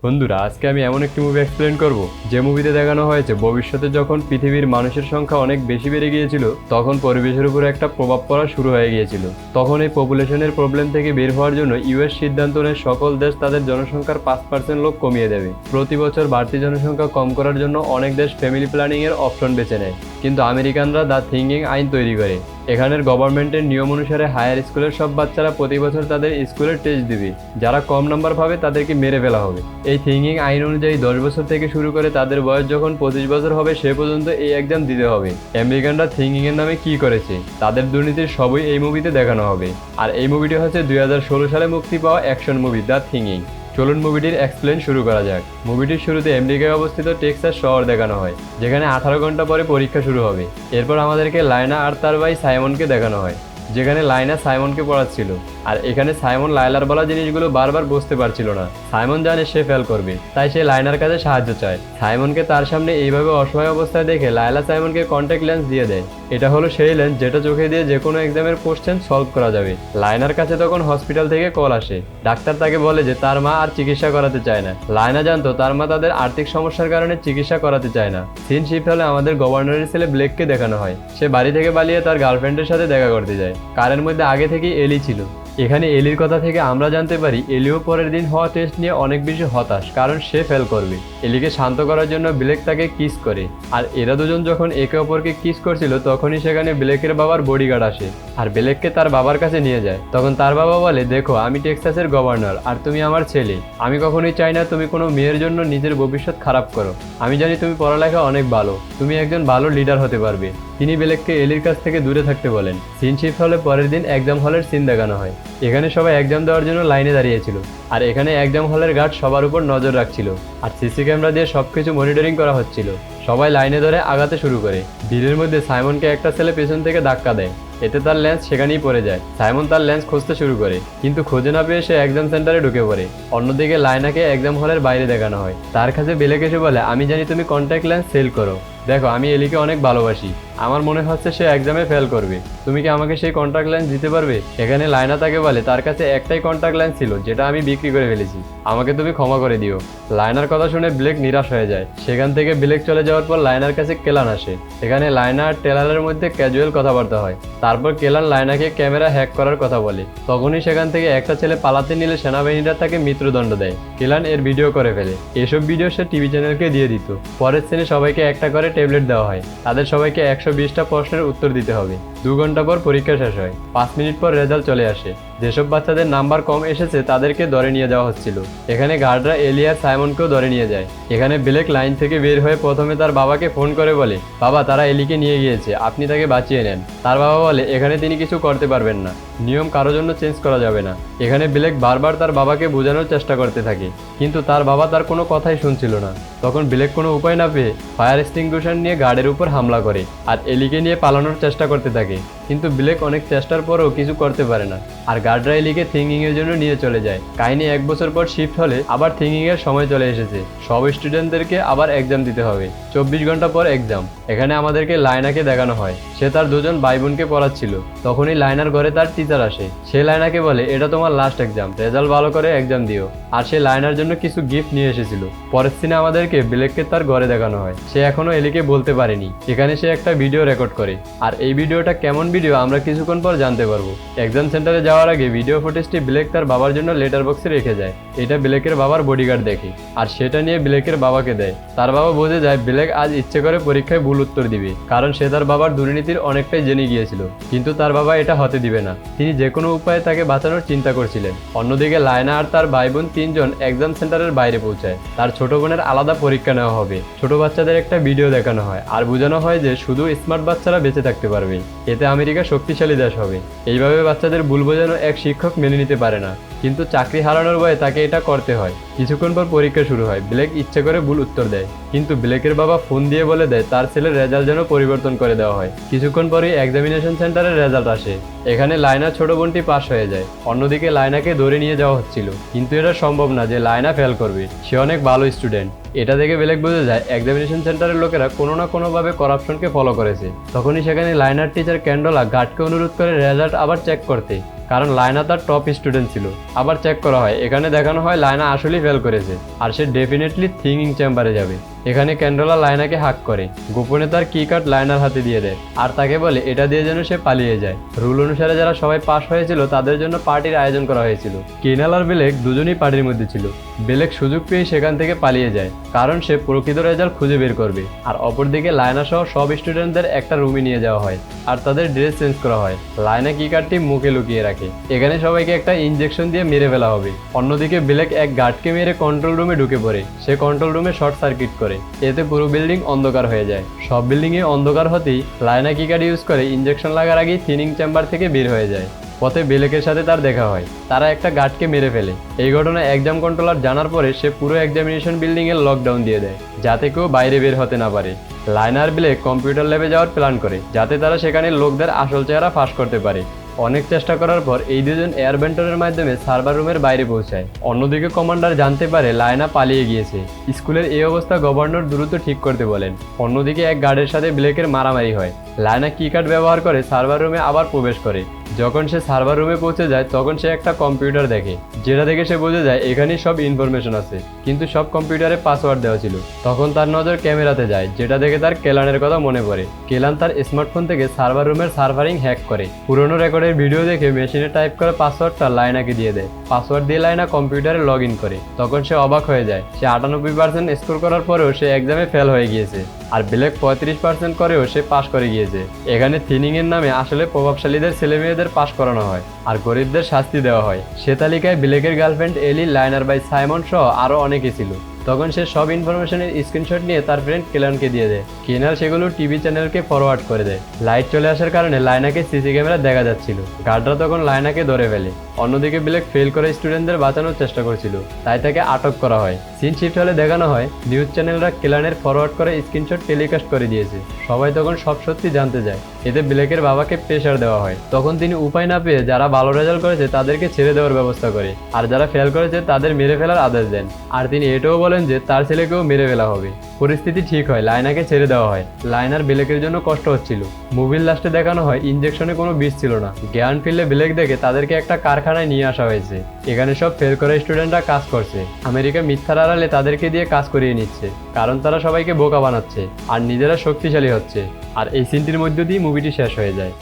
বন্ধুরা, আজকে আমি এমন একটি মুভি এক্সপ্লেন করব যে মুভিতে দেখানো হয়েছে ভবিষ্যতে যখন পৃথিবীর মানুষের সংখ্যা অনেক বেশি বেড়ে গিয়েছিল তখন পরিবেশের উপর একটা প্রভাব পড়া শুরু হয়ে গিয়েছিল। তখন এই পপুলেশনের প্রবলেম থেকে বের হওয়ার জন্য ইউএস সিদ্ধান্ত নেয় সকল দেশ তাদের জনসংখ্যার 5% লোক কমিয়ে দেবে। প্রতি বছর বাড়তি জনসংখ্যা কম করার জন্য অনেক দেশ ফ্যামিলি প্ল্যানিং এর অপশন বেছে নেয়, কিন্তু আমেরিকানরা দ্য থিঙ্কিং আইন তৈরি করে। এখানের গভর্নমেন্টের নিয়ম অনুসারে হায়ার স্কুলের সব বাচ্চারা প্রতি বছর তাদের স্কুলের টেস্ট দিবে, যারা কম নাম্বার পাবে তাদেরকে মেরে ফেলা হবে। এই থিঙ্কিং আইন অনুযায়ী 10 বছর থেকে শুরু করে তাদের বয়স যখন 25 বছর হবে সে পর্যন্ত এই এক্সাম দিতে হবে। আমেরিকানরা থিঙ্কিং এর নামে কি করেছে, তাদের দুর্নীতির সবই এই মুভিতে দেখানো হবে। আর এই মুভিটি হচ্ছে 2016 সালে মুক্তি পাওয়া অ্যাকশন মুভি দ্য থিঙ্কিং। চলুন মুভিটির এক্সপ্লেন শুরু করা যাক। মুভিটির শুরুতে আমেরিকায় অবস্থিত টেক্সাস শহর দেখানো হয়, যেখানে 18 ঘন্টা পরে পরীক্ষা শুরু হবে। এরপর আমাদেরকে লায়না আর তার ভাই সাইমনকে দেখানো হয়, যেখানে লায়না সাইমনকে পড়াচ্ছিল। আর এখানে সাইমন লায়লার বলা জিনিসগুলো বারবার বুঝতে পারছিল না। সাইমন জানে সে ফেল করবে, তাই সে লায়নার কাছে সাহায্য চায়। সাইমনকে তার সামনে এইভাবে অসহায় অবস্থায় দেখে লায়লা সাইমনকে কন্ট্যাক্ট লেন্স দিয়ে দেয়। এটা হলো সেই লেন্স যেটা চোখে দিয়ে যে কোনো এক্সামের কোশ্চেন সলভ করা যাবে। লায়নার কাছে তখন হসপিটাল থেকে কল আসে। ডাক্তার তাকে বলে যে তার মা আর চিকিৎসা করাতে চায় না। লায়না জানতো তার মা তাদের আর্থিক সমস্যার কারণে চিকিৎসা করাতে চায় না। সিন শিফট হলে আমাদের গভর্নরের ছেলে ব্লেককে দেখানো হয়। সে বাড়ি থেকে পালিয়ে তার গার্লফ্রেন্ডের সাথে দেখা করতে যায়। কারের মধ্যে আগে থেকেই এলি ছিল। এখানে এলির কথা থেকে আমরা জানতে পারি এলিও পরের দিন হওয়া টেস্ট নিয়ে অনেক বেশি হতাশ, কারণ সে ফেল করবে। এলিকে শান্ত করার জন্য ব্লেক তাকে কিস করে। আর এরা দুজন যখন একে অপরকে কিস করছিল তখনই সেখানে ব্লেকের বাবার বডিগার্ড আসে আর ব্লেককে তার বাবার কাছে নিয়ে যায়। তখন তার বাবা বলে, দেখো আমি টেক্সাসের গভর্নর আর তুমি আমার ছেলে। আমি কখনোই চাই না তুমি কোনো মেয়ের জন্য নিজের ভবিষ্যৎ খারাপ করো। আমি জানি তুমি পড়ালেখা অনেক ভালো, তুমি একজন ভালো লিডার হতে পারবে। তিনি ব্লেককে এলির কাছ থেকে দূরে থাকতে বলেন। সিন শিফট হলে পরের দিন এক্সাম হলের সিন দেখানো হয়। এখানে সবাই এক্সাম দেওয়ার জন্য লাইনে দাঁড়িয়েছিল, আর এখানে এক্সাম হলের গার্ড সবার উপর নজর রাখছিল আর সিসি ক্যামেরা দিয়ে সবকিছু মনিটরিং করা হচ্ছিল। সবাই লাইনে ধরে আগাতে শুরু করে। ভিড়ের মধ্যে সাইমনকে একটা ছেলে পেছন থেকে ধাক্কা দেয়, এতে তার লেন্স সেখানেই পড়ে যায়। সাইমন তার লেন্স খুঁজতে শুরু করে, কিন্তু খুঁজে না পেয়ে সে এক্সাম সেন্টারে ঢুকে পড়ে। অন্যদিকে লায়নাকে এক্সাম হলের বাইরে দেখানো হয়। তার কাছে ব্লেক এসে বলে, আমি জানি তুমি কন্ট্যাক্ট লেন্স সেল করো। দেখো আমি এলিকে অনেক ভালোবাসি, আমার মনে হচ্ছে সে এক্সামে ফেল করবে। তুমি কি আমাকে সেই কন্ট্যাক্ট লেন্স দিতে পারবে? এখানে লায়না তাকে বলে, তার কাছে একটাই কন্ট্যাক্ট লেন্স ছিল যেটা আমি বিক্রি করে ফেলেছি, আমাকে তুমি ক্ষমা করে দিও। লায়নার কথা শুনে ব্লেক নিরাশ হয়ে যায়। সেখান থেকে ব্লেক চলে যাওয়ার পর লায়নার কাছে কেলান আসে। এখানে লায়না আর টেলারের মধ্যে ক্যাজুয়াল কথাবার্তা হয়। তারপর কেলান লায়নাকে ক্যামেরা হ্যাক করার কথা বলে। তখনই সেখান থেকে একটা ছেলে পালাতে নিলে সেনাবাহিনীরা তাকে মৃত্যুদণ্ড দেয়। কেলান এর ভিডিও করে ফেলে। এসব ভিডিও সে টিভি চ্যানেলকে দিয়ে দিত। পরের শ্রেণী সবাইকে একটা করে ট্যাবলেট দেওয়া হয়। তাদের সবাইকে 120টা প্রশ্নের উত্তর দিতে হবে। 2 ঘন্টা পর পরীক্ষা শেষ হয়। 5 মিনিট পর রেজাল্ট চলে আসে। যেসব বাচ্চাদের নাম্বার কম এসেছে তাদেরকে ধরে নিয়ে যাওয়া হচ্ছিল। এখানে গার্ডরা এলি আর সাইমনকেও ধরে নিয়ে যায়। এখানে ব্লেক লাইন থেকে বের হয়ে প্রথমে তার বাবাকে ফোন করে বলে, বাবা তারা এলিকে নিয়ে গিয়েছে, আপনি তাকে বাঁচিয়ে নেন। তার বাবা বলে, এখানে তিনি কিছু করতে পারবেন না, নিয়ম কারো জন্য চেঞ্জ করা যাবে না। এখানে ব্লেক বারবার তার বাবাকে বোঝানোর চেষ্টা করতে থাকে, কিন্তু তার বাবা তার কোনো কথাই শুনছিল না। তখন ব্লেক কোনো উপায় না পেয়ে ফায়ার এক্সটিংগুইশার নিয়ে গার্ডের উপর হামলা করে আর এলিকে নিয়ে পালানোর চেষ্টা করতে থাকে, কিন্তু ব্লেক অনেক চেষ্টার পরেও কিছু করতে পারে না। আর গার্ডরা এলিকে থিঙ্কিং এর জন্য নিয়ে চলে যায়। কাহিনী 1 বছর পর শিফট হলে আবার থিঙ্কিং এর সময় চলে এসেছে। সব স্টুডেন্টদেরকে আবার এক্সাম দিতে হবে। 24 ঘন্টা পর এক্সাম। এখানে আমাদেরকে লায়নাকে দেখানো হয়। সে তার 2 জন ভাই বোনকে পড়াচ্ছিল। তখনই লায়নার ঘরে তার টিচার আসে। সে লায়নাকে বলে, এটা তোমার লাস্ট এক্সাম, রেজাল্ট ভালো করে এক্সাম দিও। আর সে লায়নার জন্য কিছু গিফট নিয়ে এসেছিল। পরের সিনে আমাদেরকে ব্লেককে তার ঘরে দেখানো হয়। সে এখনো এলিকে বলতে পারেনি। এখানে সে একটা ভিডিও রেকর্ড করে, আর এই ভিডিওটা কেমন ভিডিও আমরা কিছুক্ষণ পর জানতে পারবো। এক্সাম সেন্টারে যাওয়ার আগে ভিডিও ফুটেজটি ব্লেক তার বাবার জন্য লেটার বক্সে রেখে যায়। এটা ব্লেকের বাবার বডিগার্ড দেখে আর সেটা নিয়ে ব্লেকের বাবাকে দেয়। তার বাবা বুঝে যায় ব্লেক আজ ইচ্ছে করে পরীক্ষায় ভুল উত্তর দিবে, কারণ সে তার বাবার দুর্নীতির অনেকটাই জেনে গিয়েছিল। কিন্তু তার বাবা এটা হতে দিবে না। তিনি যে কোনো উপায়ে তাকে বাঁচানোর চিন্তা করছিলেন। অন্যদিকে লায়না আর তার ভাই বোন 3 জন এক্সাম সেন্টারের বাইরে পৌঁছায়। তার ছোট বোনের আলাদা পরীক্ষা নেওয়া হবে। ছোট বাচ্চাদের একটা ভিডিও দেখানো হয় আর বোঝানো হয় যে শুধু স্মার্ট বাচ্চারা বেঁচে থাকতে পারবে, এতে আমেরিকা শক্তিশালী দেশ হবে। এইভাবে বাচ্চাদের ভুল বোঝানো এক শিক্ষক মেনে নিতে পারে না, কিন্তু চাকরি হারানোর ভয়ে তাকে এটা করতে হয়। কিছুক্ষণ পর পরীক্ষা শুরু হয়। ব্লেক ইচ্ছে করে ভুল উত্তর দেয়, কিন্তু ব্লেকের বাবা ফোন দিয়ে বলে দেয় তার ছেলের রেজাল্ট যেন পরিবর্তন করে দেওয়া হয়। কিছুক্ষণ পরেই এক্সামিনেশন সেন্টারের রেজাল্ট আসে। এখানে লায়নার ছোট বোনটি পাস হয়ে যায়। অন্যদিকে লায়নাকে ধরে নিয়ে যাওয়া হচ্ছিল, কিন্তু এটা সম্ভব না যে লায়না ফেল করবে। সে অনেক ভালো স্টুডেন্ট। এটা দেখে ব্লেক বুঝে যায় এক্সামিনেশন সেন্টারের লোকেরা কোনো না কোনোভাবে করাপশনকে ফলো করেছে। তখনই সেখানে লায়নার টিচার ক্যান্ডোলা গার্ডকে অনুরোধ করে রেজাল্ট আবার চেক করতে, কারণ লায়না তার টপ স্টুডেন্ট ছিল। আবার চেক করা হয়, এখানে দেখানো হয় লায়না আসলেই ফেল করেছে আর সে ডেফিনেটলি থিঙ্কিং চেম্বারে যাবে। এখানে ক্যান্ডেলা লায়নাকে হাক করে, গোপনে তার কি কার্ড লায়নার হাতে দিয়ে দেয় আর তাকে বলে এটা দিয়ে যেন সে পালিয়ে যায়। রুল অনুসারে যারা সবাই পাস হয়েছিল তাদের জন্য পার্টির আয়োজন করা হয়েছিল। কেনাল আর বেলেক দুজনেই পার্টির মধ্যে ছিল। বেলেক সুযোগ পেয়ে সেখান থেকে পালিয়ে যায়, কারণ সে প্রকৃত রেজাল্ট খুঁজে বের করবে। আর অপরদিকে লায়না সহ সব স্টুডেন্টদের একটা রুমে নিয়ে যাওয়া হয় আর তাদের ড্রেস চেঞ্জ করা হয়। লায়না কি কার্ডটি মুখে লুকিয়ে রাখে। এখানে সবাইকে একটা ইনজেকশন দিয়ে মেরে ফেলা হবে। অন্যদিকে বেলেক এক গার্ডকে মেরে কন্ট্রোল রুমে ঢুকে পড়ে। সে কন্ট্রোল রুমে শর্ট সার্কিট করে, এতে পুরো বিল্ডিং অন্ধকার হয়ে যায়। সব বিল্ডিং এ অন্ধকার হতেই লায়না কি কার্ড ইউজ করে ইনজেকশন লাগার আগেই থিনিং চেম্বার থেকে বের হয়ে যায়। পথে বেলেকের সাথে তার দেখা হয়, তারা একটা গার্ডকে মেরে ফেলে। এই ঘটনা এক্সাম কন্ট্রোলার জানার পরে সে পুরো এক্সামিনেশন বিল্ডিং এর লকডাউন দিয়ে দেয়, যাতে কেউ বাইরে বের হতে না পারে। লায়না আর বেলেক কম্পিউটার ল্যাবে যাওয়ার প্ল্যান করে, যাতে তারা সেখানে লোকদের আসল চেহারা ফাঁস করতে পারে। অনেক চেষ্টা করার পর এই দুজন এয়ার ভেন্টরের মাধ্যমে সার্ভার রুমের বাইরে পৌঁছায়। অন্যদিকে কমান্ডার জানতে পারে লায়না পালিয়ে গিয়েছে। স্কুলের এই অবস্থা গভর্নর দ্রুত ঠিক করতে বলেন। অন্যদিকে এক গার্ডের সাথে ব্লেকের মারামারি হয়। লায়না কি কার্ড ব্যবহার করে সার্ভার রুমে আবার প্রবেশ করে। যখন সে সার্ভার রুমে পৌঁছে যায় তখন সে একটা কম্পিউটার দেখে, যেটা দেখে সে বুঝে যায় এখানেই সব ইনফরমেশন আছে, কিন্তু সব কম্পিউটারে পাসওয়ার্ড দেওয়া ছিল। তখন তার নজর ক্যামেরাতে যায়, যেটা দেখে তার কেলানের কথা মনে পড়ে। কেলান তার স্মার্টফোন থেকে সার্ভার রুমের সার্ভারিং হ্যাক করে। পুরনো রেকর্ডের ভিডিও দেখে মেশিনে টাইপ করা পাসওয়ার্ডটা লায়নাকে দিয়ে দেয়। পাসওয়ার্ড দিয়ে লায়না কম্পিউটারে লগ ইন করে। তখন সে অবাক হয়ে যায়, সে 98% স্কোর করার পরেও সে এক্সামে ফেল হয়ে গিয়েছে, আর ব্লেক 35% করেও সে পাশ করে গিয়েছে। এখানে থিনিং এর নামে আসলে প্রভাবশালীদের ছেলেমেয়েদের পাশ করানো হয় আর গরিবদের শাস্তি দেওয়া হয়। সে তালিকায় ব্লেকের গার্লফ্রেন্ড এলি, লায়নার ভাই সাইমন সহ আরও অনেকে ছিল। তখন সে সব ইনফরমেশনের স্ক্রিনশট নিয়ে তার ফ্রেন্ড কেলানকে দিয়ে দেয়। কেনাল সেগুলো টিভি চ্যানেলকে ফরওয়ার্ড করে দেয়। লাইট চলে আসার কারণে লায়নাকে সিসি ক্যামেরা দেখা যাচ্ছিল। গার্ডরা তখন লায়নাকে ধরে ফেলে। অন্যদিকে ব্লেক ফেল করে স্টুডেন্টদের বাঁচানোর চেষ্টা করছিল, তাই তাকে আটক করা হয়। সিন শিফট হলে দেখানো হয় নিউজ চ্যানেলরা কেলানের ফরওয়ার্ড করে স্ক্রিনশট টেলিকাস্ট করে দিয়েছে। সবাই তখন সব সত্যি জানতে যায়। এতে ব্লেকের বাবাকে প্রেশার দেওয়া হয়। তখন তিনি উপায় না পেয়ে যারা ভালো রেজাল্ট করেছে তাদেরকে ছেড়ে দেওয়ার ব্যবস্থা করে, আর যারা ফেল করেছে তাদের মেরে ফেলার আদেশ দেন। আর তিনি এটাও বলেন যে তার ছেলেকেও মেরে ফেলা হবে। পরিস্থিতি ঠিক হয়, লায়নাকে ছেড়ে দেওয়া হয়। লায়নার ব্লেকের জন্য কষ্ট হচ্ছিল। মুভির লাস্টে দেখানো হয় ইনজেকশনে কোনো বিষ ছিল না। জ্ঞান ফিরলে ব্লেক দেখে তাদেরকে একটা কারখানায় নিয়ে আসা হয়েছে। এখানে সব ফেল করা স্টুডেন্টরা কাজ করছে। আমেরিকা মিথ্যার আড়ালে তাদেরকে দিয়ে কাজ করিয়ে নিচ্ছে, কারণ তারা সবাইকে বোকা বানাচ্ছে আর নিজেরা শক্তিশালী হচ্ছে। আর এই সিনটির মধ্য দিয়ে মুভিটি শেষ হয়ে যায়।